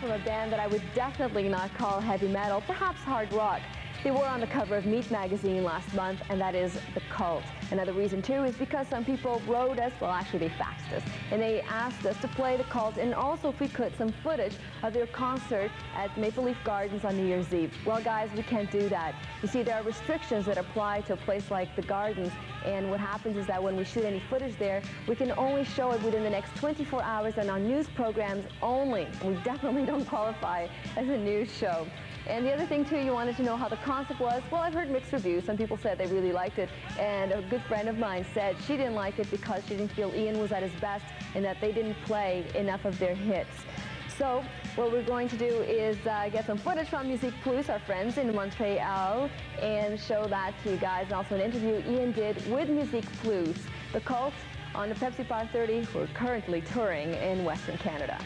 from a band that I would definitely not call heavy metal, perhaps hard rock. They were on the cover of Meat magazine last month, and that is The Cult. Another reason, too, is because some people wrote us, well, actually they faxed us, and they asked us to play The Cult and also, if we could, some footage of their concert at Maple Leaf Gardens on New Year's Eve. Well, guys, we can't do that. You see, there are restrictions that apply to a place like the Gardens, and what happens is that when we shoot any footage there, we can only show it within the next 24 hours and on news programs only. We definitely don't qualify as a news show. And the other thing, too, you wanted to know how the concert was. Well, I've heard mixed reviews. Some people said they really liked it. And a good friend of mine said she didn't like it because she didn't feel Ian was at his best and that they didn't play enough of their hits. So what we're going to do is get some footage from Musique Plus, our friends in Montreal, and show that to you guys. And also an interview Ian did with Musique Plus. The Cult on the Pepsi 530, who are currently touring in Western Canada.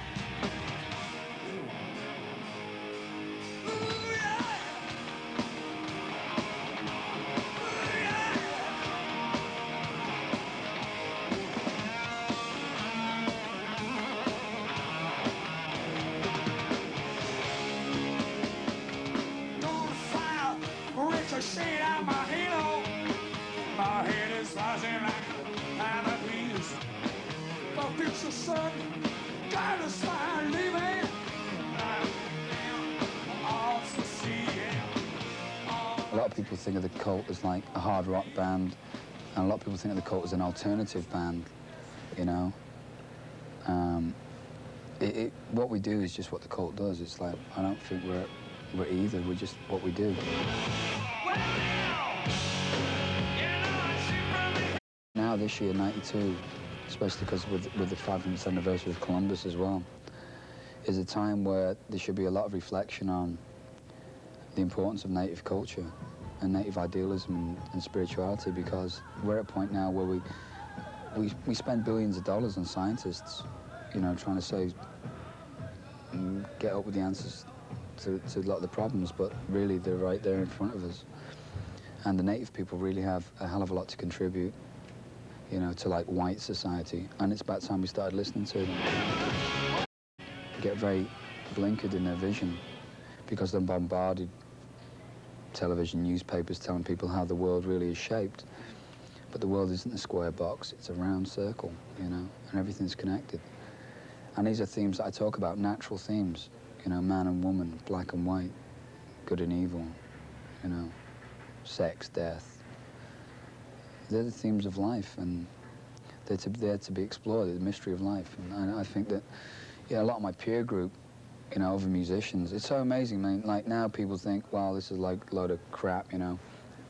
Shade out my halo, my head is rising like a pile of beans. The future sun, God is fine, leaving. A lot of people think of The Cult as like a hard rock band, and a lot of people think of The Cult as an alternative band, you know. What we do is just what The Cult does. It's like, I don't think we're either, we're just what we do. Now this year, 92, especially because with the 500th anniversary of Columbus as well, is a time where there should be a lot of reflection on the importance of native culture and native idealism and spirituality, because we're at a point now where we spend billions of dollars on scientists, you know, trying to say, get up with the answers to a lot of the problems, but really they're right there in front of us. And the native people really have a hell of a lot to contribute, you know, to like white society. And it's about time we started listening to them. Get very blinkered in their vision because they're bombarded television, newspapers telling people how the world really is shaped. But the world isn't a square box, it's a round circle, you know, and everything's connected. And these are themes that I talk about, natural themes, you know, man and woman, black and white, good and evil, you know, sex, death. They're the themes of life, and they're there to be explored, the mystery of life. And I think that, you know, a lot of my peer group, you know, other musicians, it's so amazing, man. Like, now people think, wow, this is like a load of crap, you know,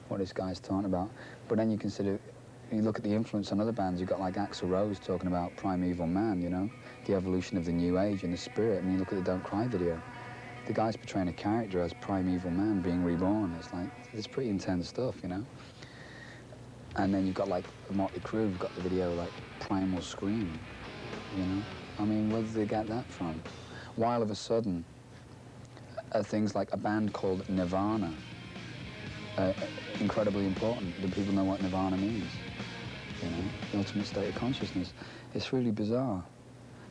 what this guy's talking about. But then you consider, you look at the influence on other bands, you've got like Axl Rose talking about primeval man, you know, the evolution of the new age and the spirit. And you look at the Don't Cry video, the guy's portraying a character as primeval man being reborn. It's like, it's pretty intense stuff, you know. And then you've got like Motley Crue, you've got the video like Primal Scream, you know. I mean, where did they get that from? While of a sudden, things like a band called Nirvana, incredibly important. Do people know what Nirvana means? You know, the ultimate state of consciousness. It's really bizarre.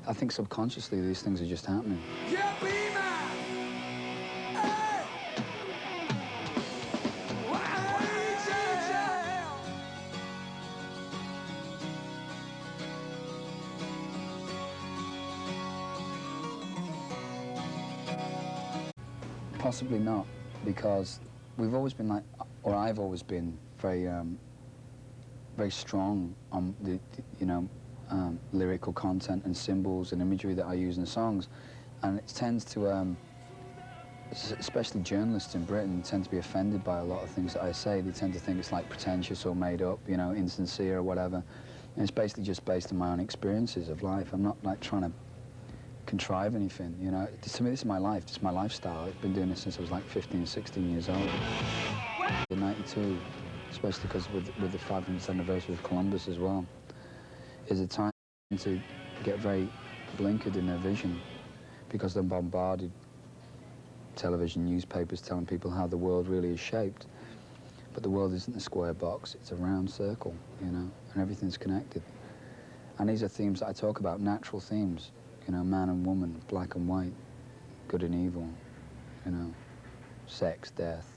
I think subconsciously these things are just happening. Possibly not, because we've always been like, or I've always been very, very strong on the you know, lyrical content and symbols and imagery that I use in the songs, and it tends to, especially journalists in Britain, tend to be offended by a lot of things that I say. They tend to think it's like pretentious or made up, you know, insincere or whatever. And it's basically just based on my own experiences of life. I'm not like trying to contrive anything, you know. To me, this is my life, this is my lifestyle. I've been doing this since I was like 15, 16 years old. In 92, especially because with the 500th anniversary of Columbus as well, is a time to get very blinkered in their vision because they're bombarded television, newspapers telling people how the world really is shaped. But the world isn't a square box, it's a round circle, you know, and everything's connected. And these are themes that I talk about, natural themes, you know, man and woman, black and white, good and evil, you know, sex, death.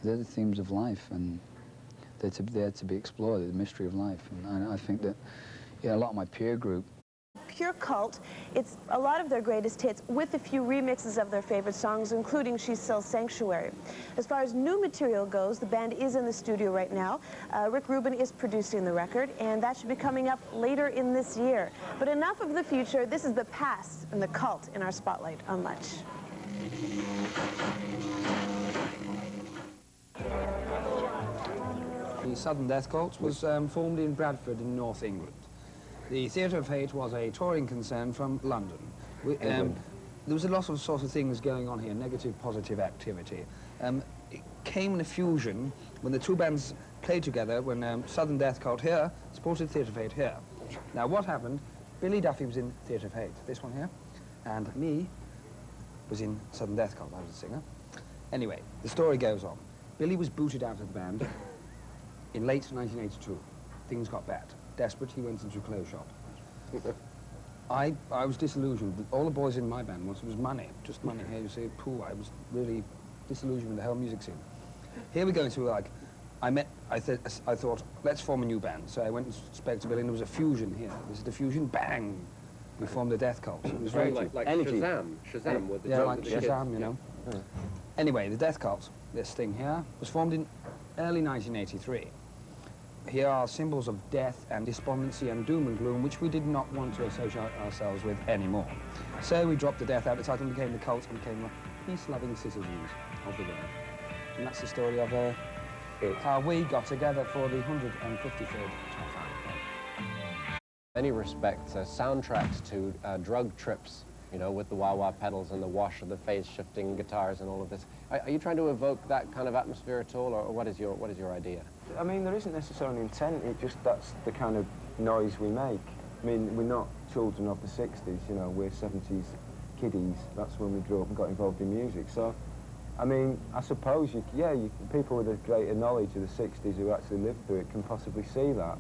They're the themes of life, and they're to be explored, the mystery of life. And I think that, yeah, a lot of my peer group. Pure cult. It's a lot of their greatest hits with a few remixes of their favorite songs, including She Sells Sanctuary. As far as new material goes, the band is in the studio right now. Rick Rubin is producing the record, and that should be coming up later in this year. But enough of the future. This is the past and the cult in our spotlight on Much. The Sudden Death Cult was formed in Bradford in North England. The Theatre of Hate was a touring concern from London. There was a lot of sort of things going on here, negative, positive activity. It came in a fusion when the two bands played together, when Sudden Death Cult here supported Theatre of Hate here. Now what happened, Billy Duffy was in Theatre of Hate, this one here, and me was in Sudden Death Cult, I was a singer. Anyway, the story goes on. Billy was booted out of the band in late 1982. Things got bad. Desperate, he went into a clothes shop. I was disillusioned. All the boys in my band wanted was money, just money. Here you see, poor. I was really disillusioned with the whole music scene. Here we go into like, I thought, let's form a new band. So I went and spoke to Billy, and there was a fusion here. This is the fusion, bang! We formed a death cult. It was very like energy. Shazam with the yeah, drum like with the Shazam, kids. you know. Yeah. Anyway, the death cult, this thing here, was formed in early 1983. Here are symbols of death and despondency and doom and gloom, which we did not want to associate ourselves with anymore. So we dropped the death out of the title and became the cult and became the peace-loving citizens of the world. And that's the story of how we got together for the 153rd Top 5. In many respects, soundtracks to drug trips, you know, with the wah-wah pedals and the wash of the phase-shifting guitars and all of this. Are you trying to evoke that kind of atmosphere at all, or what is your idea? I mean, there isn't necessarily intent, it just, that's the kind of noise we make. I mean, we're not children of the 60s, you know, we're 70s kiddies, that's when we grew up and got involved in music. So, I mean, I suppose, people with a greater knowledge of the 60s who actually lived through it can possibly see that.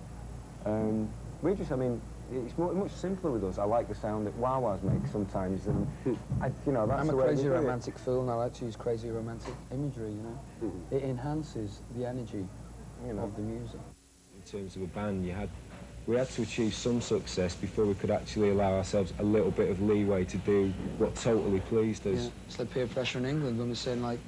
We just, I mean, it's much simpler with us. I like the sound that wah-wahs make sometimes, and, you know, that's the way we do it. I'm a crazy romantic fool, and I like to use crazy romantic imagery, you know. It enhances the energy of the music. In terms of a band, we had to achieve some success before we could actually allow ourselves a little bit of leeway to do what totally pleased us. Yeah, it's like peer pressure in England when we're saying, like,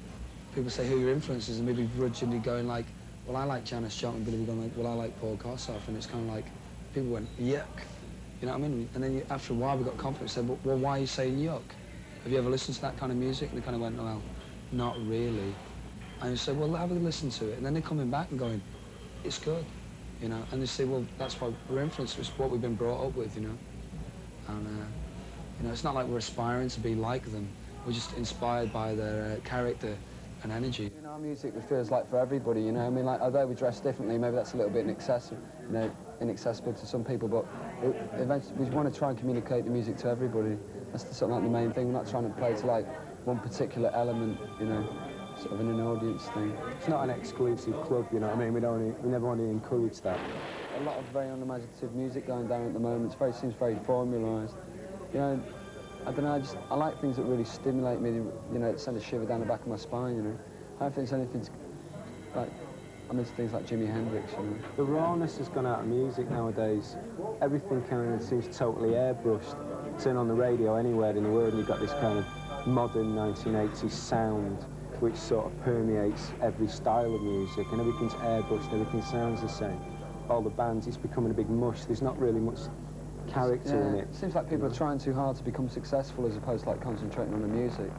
people say who are your influences, and maybe grudgingly going like, well, I like Janis Joplin, but we're going like, well, I like Paul Kossoff, and it's kind of like, people went, yuck. You know what I mean? And then after a while we got confidence and said, well, why are you saying yuck? Have you ever listened to that kind of music? And they kind of went, well, not really. And you said, well, have a listen to it. And then they're coming back and going, it's good, you know? And they say, well, that's why we're influenced. It's what we've been brought up with, you know? And, you know, it's not like we're aspiring to be like them. We're just inspired by their character and energy. In our music, it feels like for everybody, you know? I mean, like, although we dress differently, maybe that's a little bit inaccessible, you know, inaccessible to some people, but eventually we want to try and communicate the music to everybody. That's sort of like the main thing. We're not trying to play to, like, one particular element, you know, sort of in an audience thing. It's not an exclusive club, you know what I mean? We never want to encourage that. A lot of very unimaginative music going down at the moment. It seems very formalised. You know, I don't know, I like things that really stimulate me, you know, that send a shiver down the back of my spine, you know. I don't think there's anything, like, I'm into things like Jimi Hendrix, you know. The rawness has gone out of music nowadays. Everything kind of seems totally airbrushed. Turn on the radio anywhere in the world and you've got this kind of modern 1980s sound which sort of permeates every style of music, and everything's airbrushed, everything sounds the same. All the bands, it's becoming a big mush. There's not really much character in it. It seems like people are trying too hard to become successful as opposed to like concentrating on the music.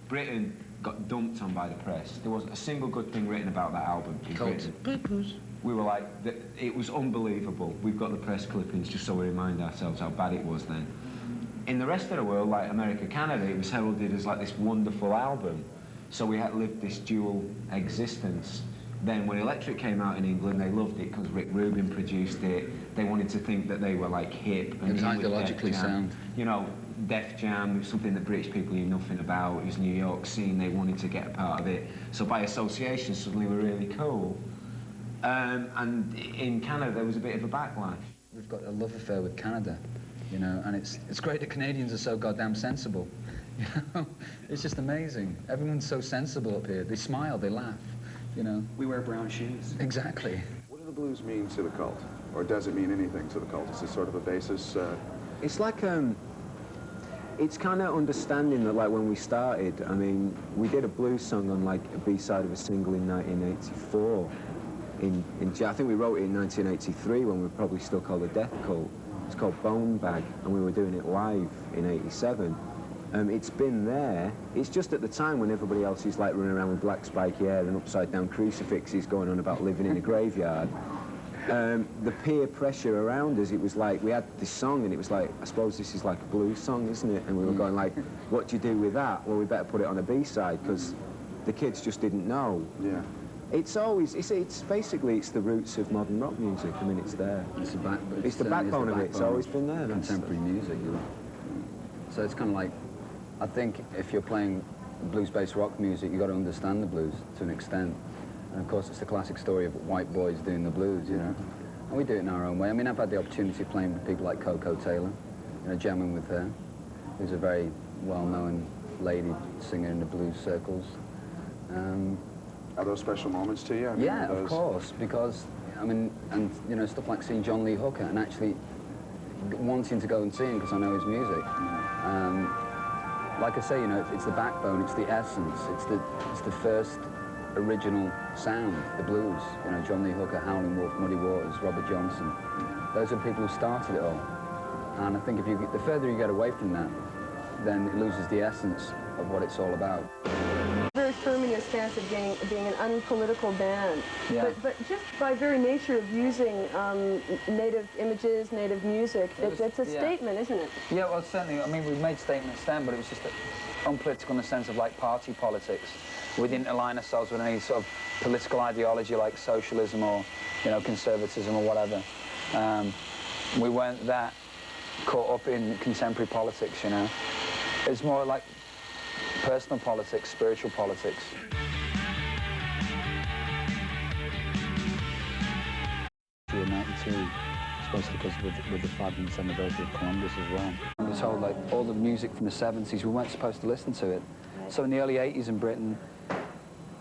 Britain got dumped on by the press. There wasn't a single good thing written about that album in Britain. We were like, it was unbelievable. We've got the press clippings just so we remind ourselves how bad it was then. In the rest of the world, like America, Canada, it was heralded as like this wonderful album. So we had lived this dual existence. Then when Electric came out in England, they loved it because Rick Rubin produced it. They wanted to think that they were like hip. And it was ideologically sound. You know, Def Jam was something that British people knew nothing about. It was New York scene, they wanted to get a part of it. So by association, suddenly we're really cool. And in Canada, there was a bit of a backlash. We've got a love affair with Canada. you know, and it's great that Canadians are so goddamn sensible, you know. It's just amazing. Everyone's so sensible up here. They smile, they laugh, you know. We wear brown shoes. Exactly. What do the blues mean to the cult? Or does it mean anything to the cult? Is it sort of a basis? It's like, it's kind of understanding that, like, when we started, I mean, we did a blues song on, like, a B-side of a single in 1984. I think we wrote it in 1983 when we were probably still called the Death Cult. It's called Bone Bag, and we were doing it live in '87. It's been there. It's just at the time when everybody else is like running around with black spiky hair and upside-down crucifixes going on about living in a graveyard. The peer pressure around us, it was like, we had this song and it was like, I suppose this is like a blues song, isn't it? And we were going like, what do you do with that? Well, we better put it on a B-side, because the kids just didn't know. Yeah. It's always, it's basically, it's the roots of modern rock music. I mean, it's there. It's the backbone of it. It's always been there. Contemporary music, you know. So it's kind of like, I think if you're playing blues-based rock music, you've got to understand the blues to an extent. And of course, it's the classic story of white boys doing the blues, you know. And we do it in our own way. I mean, I've had the opportunity of playing with people like Coco Taylor, you know, jamming with her, who's a very well-known lady singer in the blues circles. Are those special moments to you? I mean, yeah, of course, because, I mean, and, you know, stuff like seeing John Lee Hooker and actually wanting to go and see him because I know his music. Like I say, you know, it's the backbone, it's the essence, it's the first original sound, the blues. You know, John Lee Hooker, Howlin' Wolf, Muddy Waters, Robert Johnson. Those are the people who started it all. And I think if the further you get away from that, then it loses the essence of what it's all about. Very firm in your stance of being an unpolitical band, Yeah. but just by very nature of using native images, native music, it's a statement, isn't it? Yeah, well, certainly. I mean, we've made statements then, but it was just unpolitical in the sense of like party politics. We didn't align ourselves with any sort of political ideology like socialism or, you know, conservatism or whatever. We weren't that caught up in contemporary politics, you know. It's more like personal politics, spiritual politics. In '92, especially because with the 500th anniversary of Columbus as well. I was told, like, all the music from the 70s, we weren't supposed to listen to it. So in the early 80s in Britain,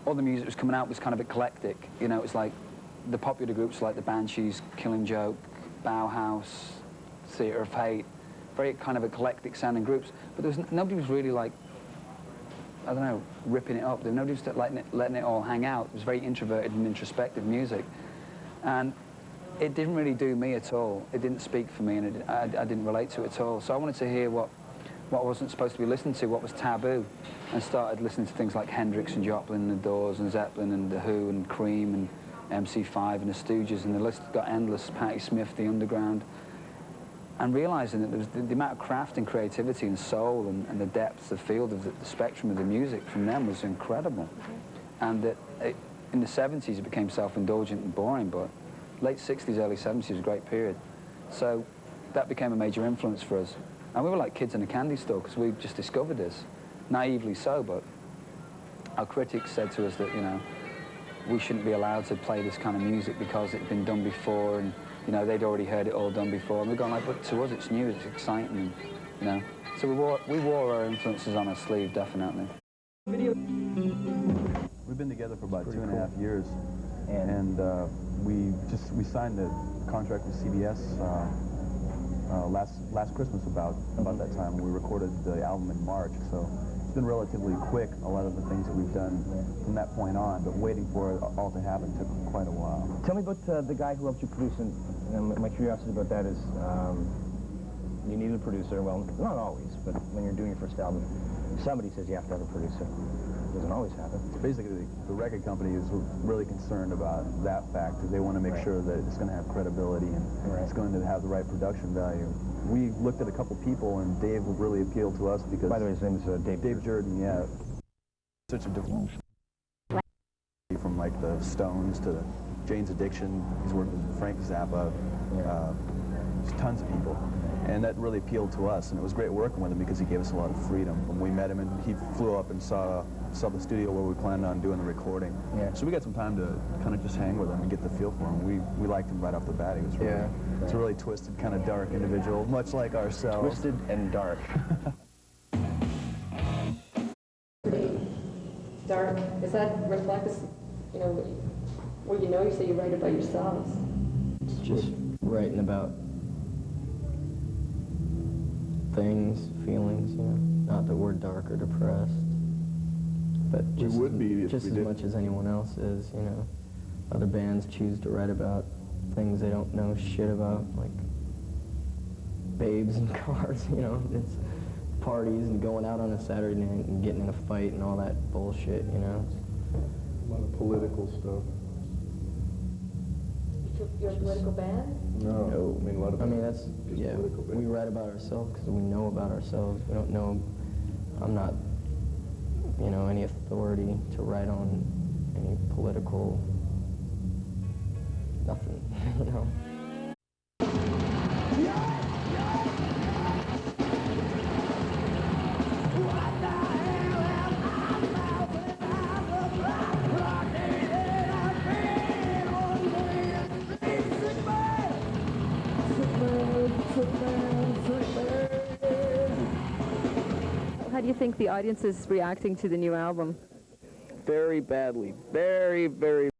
all the music that was coming out was kind of eclectic. You know, it was like the popular groups like the Banshees, Killing Joke, Bauhaus, Theatre of Hate, very kind of eclectic sounding groups. But nobody was really like, I don't know, ripping it up. Nobody was letting it all hang out. It was very introverted and introspective music. And it didn't really do me at all. It didn't speak for me, and I didn't relate to it at all. So I wanted to hear what wasn't supposed to be listened to, what was taboo, and started listening to things like Hendrix and Joplin and the Doors and Zeppelin and The Who and Cream and MC5 and the Stooges, and the list got endless, Patti Smith, The Underground, and realizing that there was the amount of craft and creativity and soul and the depth, the field of the spectrum of the music from them was incredible. And that in the 70s it became self-indulgent and boring, but late 60s, early 70s was a great period. So that became a major influence for us. And we were like kids in a candy store because we just discovered this, naively so, but our critics said to us that, you know, we shouldn't be allowed to play this kind of music because it had been done before, and, you know, they'd already heard it all done before. And we're going like, but to us it's new, it's exciting, and, you know. So we wore our influences on our sleeve, definitely. We've been together for about 2.5 years, and we signed a contract with CBS last Christmas about that time. We recorded the album in March, so it's been relatively quick, a lot of the things that we've done from that point on, but waiting for it all to happen took quite a while. Tell me about the guy who helped you produce, and my curiosity about that is, you need a producer. Well, not always, but when you're doing your first album, somebody says you have to have a producer. It doesn't always happen. Basically, the record company is really concerned about that fact, because they want to make sure that it's going to have credibility and it's going to have the right production value. We looked at a couple people, and Dave really appealed to us because... By the way, his name is Dave Jordan, yeah. Such a different... From like the Stones to Jane's Addiction, he's worked with Frank Zappa, tons of people. And that really appealed to us, and it was great working with him because he gave us a lot of freedom. When we met him, and he flew up and saw saw the studio where we planned on doing the recording. Yeah. So we got some time to kind of just hang with him and get the feel for him. We liked him right off the bat. He was really, it's a really twisted, kind of dark individual, much like ourselves. Twisted and dark. Pretty dark. Does that reflect, you know, what you say you write about yourselves? Just writing about things, feelings, you know. Not that we're dark or depressed, but just, just as much as anyone else is, you know. Other bands choose to write about things they don't know shit about, like babes and cars, you know. It's parties and going out on a Saturday night and getting in a fight and all that bullshit, you know. A lot of political stuff. You're a political band? No. I mean, a lot of that's, yeah, we write about ourselves because we know about ourselves. We don't know, I'm not, you know, any authority to write on any political, nothing, you know. How do you think the audience is reacting to the new album? Very badly. Very, very